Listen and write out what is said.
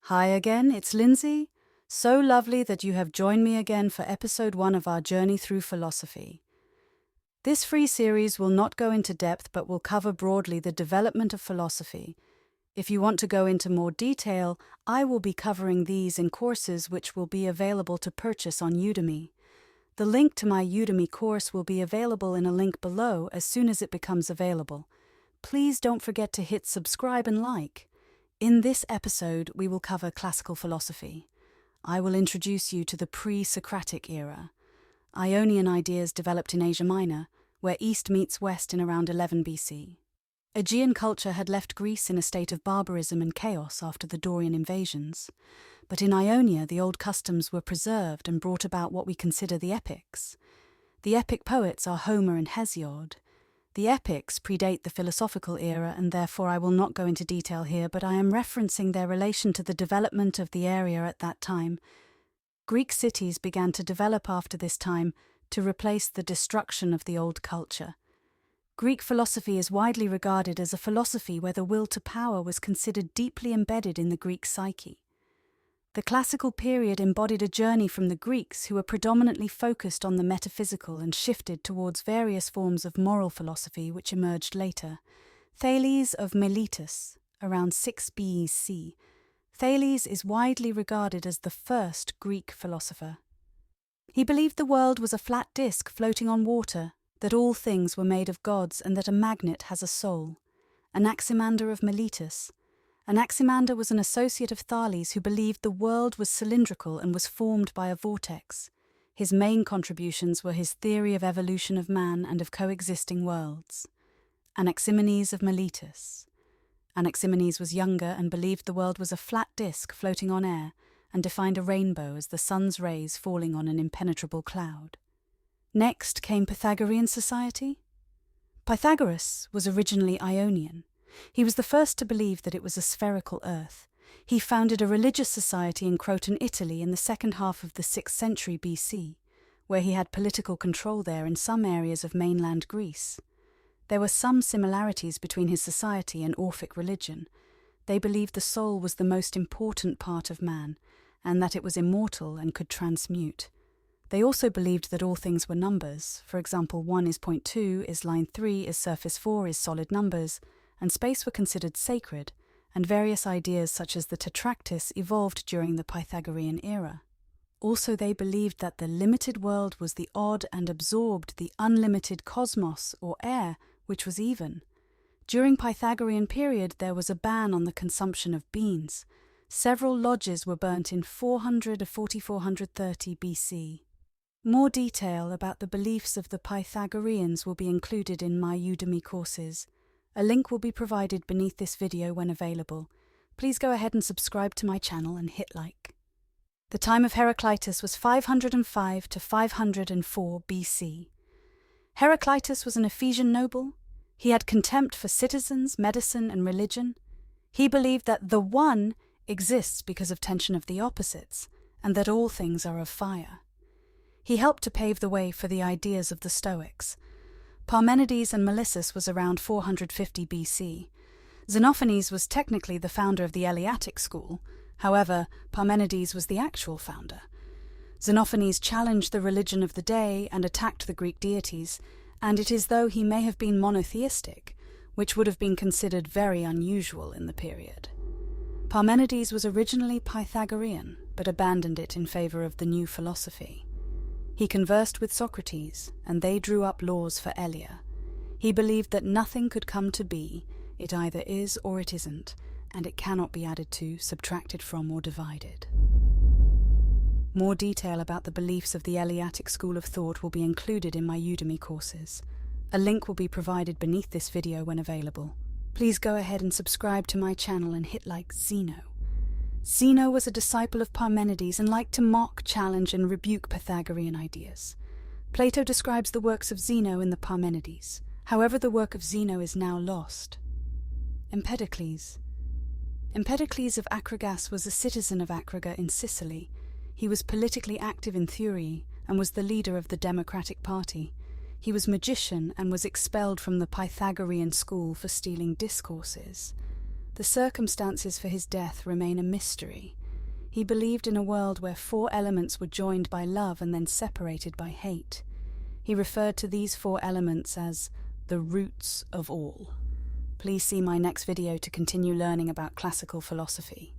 Hi again, it's Lindsay. So lovely that you have joined me again for episode 1 of our journey through philosophy. This free series will not go into depth but will cover broadly the development of philosophy. If you want to go into more detail, I will be covering these in courses which will be available to purchase on Udemy. The link to my Udemy course will be available in a link below as soon as it becomes available. Please don't forget to hit subscribe and like. In this episode, we will cover classical philosophy. I will introduce you to the pre-Socratic era. Ionian ideas developed in Asia Minor, where East meets West in around 11 BC. Aegean culture had left Greece in a state of barbarism and chaos after the Dorian invasions. But in Ionia, the old customs were preserved and brought about what we consider the epics. The epic poets are Homer and Hesiod. The epics predate the philosophical era, and therefore I will not go into detail here, but I am referencing their relation to the development of the area at that time. Greek cities began to develop after this time to replace the destruction of the old culture. Greek philosophy is widely regarded as a philosophy where the will to power was considered deeply embedded in the Greek psyche. The classical period embodied a journey from the Greeks, who were predominantly focused on the metaphysical, and shifted towards various forms of moral philosophy which emerged later. Thales of Miletus, around 6 BC. Thales is widely regarded as the first Greek philosopher. He believed the world was a flat disk floating on water, that all things were made of gods, and that a magnet has a soul. Anaximander of Miletus. Anaximander was an associate of Thales who believed the world was cylindrical and was formed by a vortex. His main contributions were his theory of evolution of man and of coexisting worlds. Anaximenes of Miletus. Anaximenes was younger and believed the world was a flat disk floating on air, and defined a rainbow as the sun's rays falling on an impenetrable cloud. Next came Pythagorean society. Pythagoras was originally Ionian. He was the first to believe that it was a spherical earth. He founded a religious society in Croton, Italy in the second half of the 6th century BC, where he had political control there in some areas of mainland Greece. There were some similarities between his society and Orphic religion. They believed the soul was the most important part of man, and that it was immortal and could transmute. They also believed that all things were numbers. For example, 1 is point 2, is line 3, is surface 4, is solid numbers, and space were considered sacred, and various ideas such as the tetractys evolved during the Pythagorean era. Also, they believed that the limited world was the odd and absorbed the unlimited cosmos, or air, which was even. During Pythagorean period, there was a ban on the consumption of beans. Several lodges were burnt in 400 to 4430 BC. More detail about the beliefs of the Pythagoreans will be included in my Udemy courses. A link will be provided beneath this video when available. Please go ahead and subscribe to my channel and hit like. The time of Heraclitus was 505 to 504 BC. Heraclitus was an Ephesian noble. He had contempt for citizens, medicine, and religion. He believed that the one exists because of tension of the opposites, and that all things are of fire. He helped to pave the way for the ideas of the Stoics. Parmenides and Melissus was around 450 BC. Xenophanes was technically the founder of the Eleatic school. However, Parmenides was the actual founder. Xenophanes challenged the religion of the day and attacked the Greek deities, and it is though he may have been monotheistic, which would have been considered very unusual in the period. Parmenides was originally Pythagorean, but abandoned it in favor of the new philosophy. He conversed with Socrates, and they drew up laws for Elia. He believed that nothing could come to be, it either is or it isn't, and it cannot be added to, subtracted from, or divided. More detail about the beliefs of the Eleatic school of thought will be included in my Udemy courses. A link will be provided beneath this video when available. Please go ahead and subscribe to my channel and hit like. Zeno. Zeno was a disciple of Parmenides and liked to mock, challenge, and rebuke Pythagorean ideas. Plato describes the works of Zeno in the Parmenides. However, the work of Zeno is now lost. Empedocles. Empedocles of Acragas was a citizen of Acraga in Sicily. He was politically active in Thurii and was the leader of the Democratic Party. He was magician and was expelled from the Pythagorean school for stealing discourses. The circumstances for his death remain a mystery. He believed in a world where 4 elements were joined by love and then separated by hate. He referred to these 4 elements as the roots of all. Please see my next video to continue learning about classical philosophy.